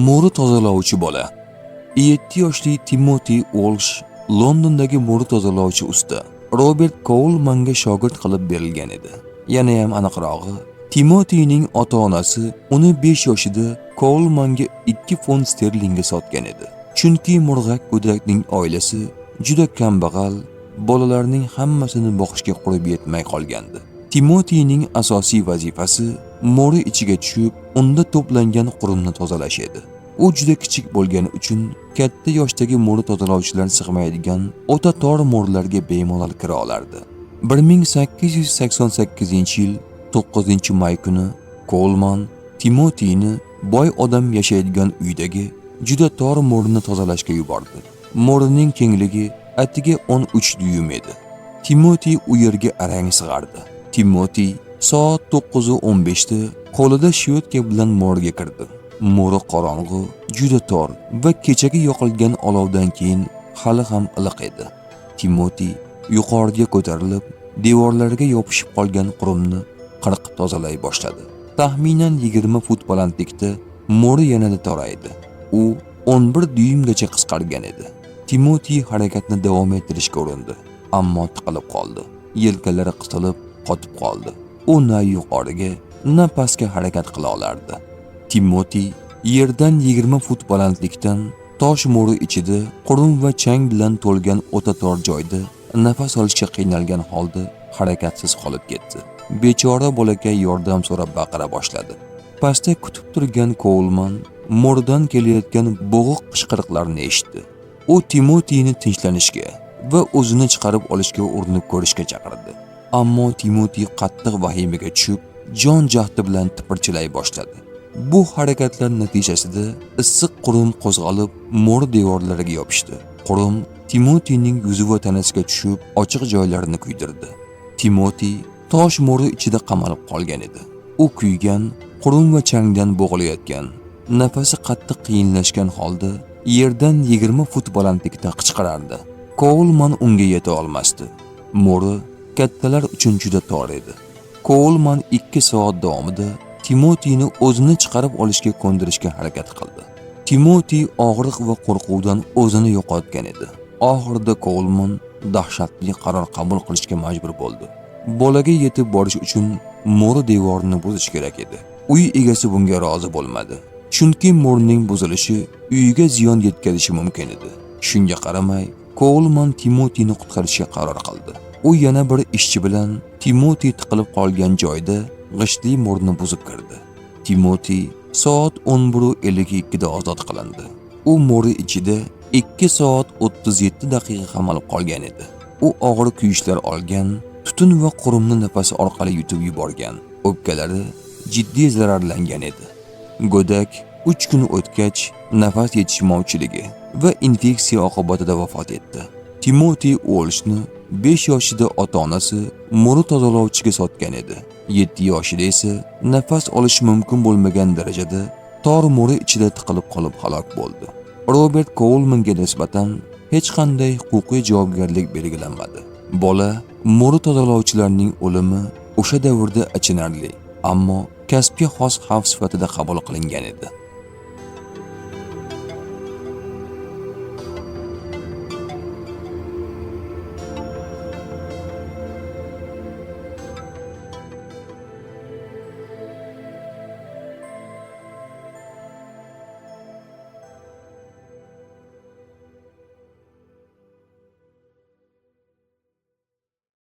Mo'ri tozalovchi bola. 7 yoshli Timoti Walsh Londondagi mo'ri tozalovchi usta Robert Coleman'ga shogird qilib berilgan edi. Yana ham aniqrog'i, Timotining ota-onasi uni 5 yoshida Coleman'ga 2 font sterlingga sotgan edi. Chunki murg'ak go'dakning oilasi juda kambag'al, bolalarning hammasini boqishga qurib yetmay qolgandi. Timotining asosiy vazifasi mo'ri ichiga tushib, unda to'plangan qurumni tozalash edi. U juda kichik bo'lgani uchun katta yoshdagi mo'ri tozalovchilar sig'maydigan o'ta tor mo'rlarga bemalol kira olardi. 1888-yil 9-may kuni Coleman Timotini boy odam yashaydigan uydagi juda tor mo'rini tozalashga yubordi. Mo'rining kengligi atiga 13 duyum edi. Timoti u yerga arang sig'ardi. Timoti soat 9:15 da qo'lida shyotka bilan mo'riga kirdi. Mo'ri qorong'u, juda tor va kechagi yoqilgan olovdan keyin hali ham iliq edi. Timoti yuqoriga ko'tarilib, devorlarga yopishib qolgan qurumni qirqib tozalay boshladi. Taxminan 20 fut balandlikda mo'ri yanada toraydi. U 11 duyumgacha qisqargan edi. Timoti harakatni davom ettirishga urindi, ammo tiqilib qoldi. Yelkalari qisilib, qotib qoldi. U na yuqoriga, na pastga harakat qila olardi. Timoti yerdan 20 fut balandlikdan tosh mo'ri ichida qurum va chang bilan to'lgan o'ta tor joyda nafas olishga qiynalgan holda harakatsiz qolib ketdi. Bechora bolakay yordam so'rab baqira boshladi. Pastda kutib turgan Coleman mo'ridan kelayotgan bo'g'iq qichqiriqlarni eshitdi. U Timotini tinchlanishga va o'zini chiqarib olishga urinib ko'rishga chaqirdi. Ammo Timoti qattiq vahimaga tushib, jon jahdi bilan tipirchilay boshladi. Bu harakatlar natijasida issiq qurum qo'zg'alib, mo'ri devorlariga yopishdi. Qurum Timotining yuzi va tanasiga tushib, ochiq joylarini kuydirdi. Timoti tosh mo'ri ichida qamalib qolgan edi. U kuygan, qurum va changdan bo'g'ilayotgan, nafasi qattiq qiyinlashgan holda yerdan 20 fut balandlikda qichqirardi. Coleman unga yeta olmasdi. Mo'ri kattalar uchun juda tor edi. Coleman 2 soat davomida Timotini o'zini chiqarib olishga ko'ndirishga harakat qildi. Timoti og'riq va qo'rquvdan o'zini yo'qotgan edi. Oxirida Coleman dahshatli qaror qabul qilishga majbur bo'ldi. Bolaga yetib borish uchun mo'ri devorini buzish kerak edi. Uy egasi bunga rozi bo'lmadi. Chunki mo'rining buzilishi uyiga ziyon yetkazishi mumkin edi. Shunga qaramay, Coleman Timotini qutqarishga qaror qildi. U yana bir ishchi bilan Timoti tiqilib qolgan joyda g'ishtli mo'rni buzib kirdi. Timoti soat 11:52 da ozod qilindi. U mo'ri ichida 2 soat 37 daqiqa qamalib qolgan edi. U og'ir kuyishlar olgan, tutun va qurumni nafasi orqali yutib yuborgan. O'pkalari jiddiy zararlangan edi. Go'dak 3 kun o'tgach nafas yetishmovchiligi va infeksiya oqibatida vafot etdi. Timoti Walshni 5 yoshida ota-onasi mo'ri tozalovchiga sotgan edi. 7 yoshida esa nafas olish mumkin bo'lmagan darajada tor mo'ri ichida tiqilib qolib halok bo'ldi. Robert Coleman'ga nisbatan hech qanday huquqiy javobgarlik belgilanmadi. Bola mo'ri tozalovchilarning o'limi o'sha davrda achinarli, ammo kasbga xos xavf sifatida qabul qilingan edi.